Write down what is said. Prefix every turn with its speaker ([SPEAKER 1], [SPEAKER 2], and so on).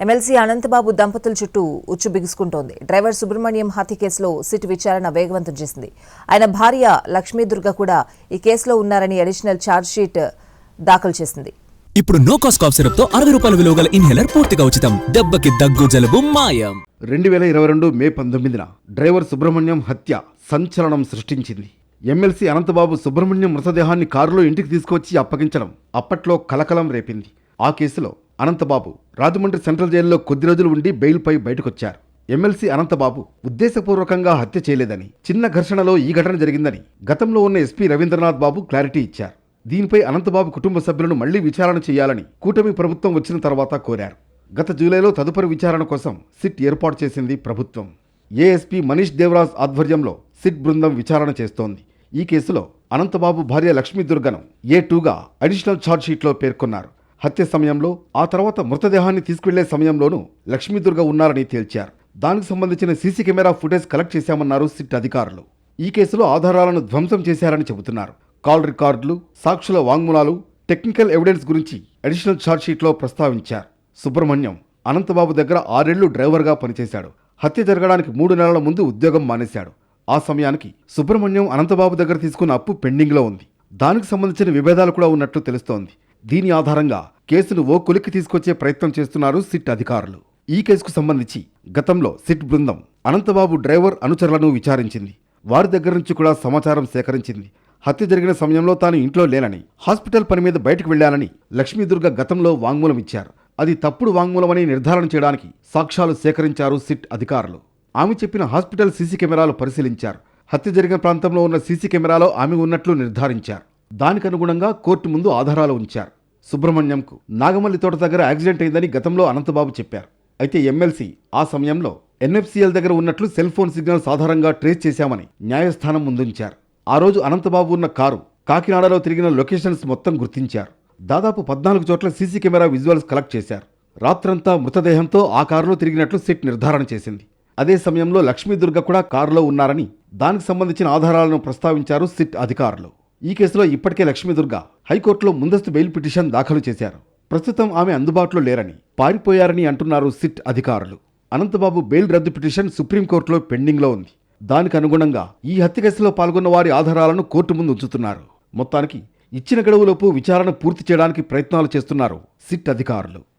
[SPEAKER 1] MLC Anantha Babu దంపతుల చుట్టూ ఉచ్చు బిగుసుకుంటోంది. డ్రైవర్ సుబ్రహ్మణ్యం హత్య కేసులో సిట్ విచారణ వేగవంతం చేసింది. ఆయన భార్య లక్ష్మీదుర్గ కూడా ఈ కేసులో ఉన్నారని అడిషనల్ ఛార్జ్షీట్ దాఖలు చేసింది.
[SPEAKER 2] ఇప్పుడు నో కాస్ట్ కాఫ్ సిరప్ తో 60 రూపాయల విలువ గల ఇన్హేలర్ పూర్తిగా ఉచితం. దెబ్బకి దగ్గు జలుబు మాయం.
[SPEAKER 3] 2022 మే 19న డ్రైవర్ సుబ్రహ్మణ్యం హత్య సంచలనం సృష్టించింది. ఎమ్మెల్సీ అనంతబాబు సుబ్రహ్మణ్యం మృతదేహాన్ని కారులో ఇంటికి తీసుకొచ్చి అప్పగించడం అప్పట్లో కలకలం రేపింది. ఆ కేసులో అనంతబాబు రాజమండ్రి సెంట్రల్ జైల్లో కొద్ది రోజులు ఉండి బెయిల్పై బయటకొచ్చారు. ఎమ్మెల్సీ అనంతబాబు ఉద్దేశపూర్వకంగా హత్య చేయలేదని, చిన్న ఘర్షణలో ఈ ఘటన జరిగిందని గతంలో ఉన్న ఎస్పీ రవీంద్రనాథ్ బాబు క్లారిటీ ఇచ్చారు. దీనిపై అనంతబాబు కుటుంబ సభ్యులను మళ్లీ విచారణ చేయాలని కూటమి ప్రభుత్వం వచ్చిన తర్వాత కోరారు. గత జూలైలో తదుపరి విచారణ కోసం సిట్ ఏర్పాటు చేసింది ప్రభుత్వం. ఏఎస్పీ మనీష్ దేవరాజ్ ఆధ్వర్యంలో సిట్ బృందం విచారణ చేస్తోంది. ఈ కేసులో అనంతబాబు భార్య లక్ష్మీదుర్గను A2గా అడిషనల్ ఛార్జ్షీట్లో పేర్కొన్నారు. హత్య సమయంలో, ఆ తర్వాత మృతదేహాన్ని తీసుకువెళ్లే సమయంలోనూ లక్ష్మీదుర్గ ఉన్నారని తేల్చారు. దానికి సంబంధించిన సీసీ కెమెరా ఫుటేజ్ కలెక్ట్ చేశామన్నారు సిట్ అధికారులు. ఈ కేసులో ఆధారాలను ధ్వంసం చేశారని చెబుతున్నారు. కాల్ రికార్డులు, సాక్షుల వాంగ్మూలాలు, టెక్నికల్ ఎవిడెన్స్ గురించి అడిషనల్ ఛార్జ్షీట్లో ప్రస్తావించారు. సుబ్రహ్మణ్యం అనంతబాబు దగ్గర 6 ఏళ్లు డ్రైవర్గా పనిచేశాడు. హత్య జరగడానికి 3 నెలల ముందు ఉద్యోగం మానేశాడు. ఆ సమయానికి సుబ్రహ్మణ్యం అనంతబాబు దగ్గర తీసుకున్న అప్పు పెండింగ్లో ఉంది. దానికి సంబంధించిన విభేదాలు కూడా ఉన్నట్లు తెలుస్తోంది. దీని ఆధారంగా కేసును ఓ కొలిక్కి తీసుకొచ్చే ప్రయత్నం చేస్తున్నారు సిట్ అధికారులు. ఈ కేసుకు సంబంధించి గతంలో సిట్ బృందం అనంతబాబు డ్రైవర్ అనుచరులను విచారించింది. వారి దగ్గర నుంచి కూడా సమాచారం సేకరించింది. హత్య జరిగిన సమయంలో తాను ఇంట్లో లేనని, హాస్పిటల్ పని మీద బయటకు వెళ్లానని లక్ష్మీదుర్గ గతంలో వాంగ్మూలం ఇచ్చారు. అది తప్పుడు వాంగ్మూలమని నిర్ధారణ చేయడానికి సాక్ష్యాలు సేకరించారు సిట్ అధికారులు. ఆమె చెప్పిన హాస్పిటల్ సీసీ కెమెరాలు పరిశీలించారు. హత్య జరిగిన ప్రాంతంలో ఉన్న సీసీ కెమెరాలో ఆమె ఉన్నట్లు నిర్ధారించారు. దానికి అనుగుణంగా కోర్టు ముందు ఆధారాలు ఉంచారు. సుబ్రహ్మణ్యంకు నాగమల్లి తోట దగ్గర యాక్సిడెంట్ అయిందని గతంలో అనంతబాబు చెప్పారు. అయితే ఎమ్మెల్సీ ఆ సమయంలో NFCL దగ్గర ఉన్నట్లు సెల్ ఫోన్ సిగ్నల్స్ ఆధారంగా ట్రేస్ చేశామని న్యాయస్థానం ముందుంచారు. ఆ రోజు అనంతబాబు ఉన్న కారు కాకినాడలో తిరిగిన లొకేషన్స్ మొత్తం గుర్తించారు. దాదాపు 14 చోట్ల సీసీ కెమెరా విజువల్స్ కలెక్ట్ చేశారు. రాత్రంతా మృతదేహంతో ఆ కారులో తిరిగినట్లు సిట్ నిర్ధారణ చేసింది. అదే సమయంలో లక్ష్మీదుర్గ కూడా కారులో ఉన్నారని, దానికి సంబంధించిన ఆధారాలను ప్రస్తావించారు సిట్ అధికారులు. ఈ కేసులో ఇప్పటికే లక్ష్మీదుర్గ హైకోర్టులో ముందస్తు బెయిల్ పిటిషన్ దాఖలు చేశారు. ప్రస్తుతం ఆమె అందుబాటులో లేరని, పారిపోయారని అంటున్నారు సిట్ అధికారులు. అనంతబాబు బెయిల్ రద్దు పిటిషన్ సుప్రీంకోర్టులో పెండింగ్లో ఉంది. దానికి అనుగుణంగా ఈ హత్య కేసులో పాల్గొన్న వారి ఆధారాలను కోర్టు ముందు ఉంచుతున్నారు. మొత్తానికి ఇచ్చిన గడువులోపు విచారణ పూర్తి చేయడానికి ప్రయత్నాలు చేస్తున్నారు సిట్ అధికారులు.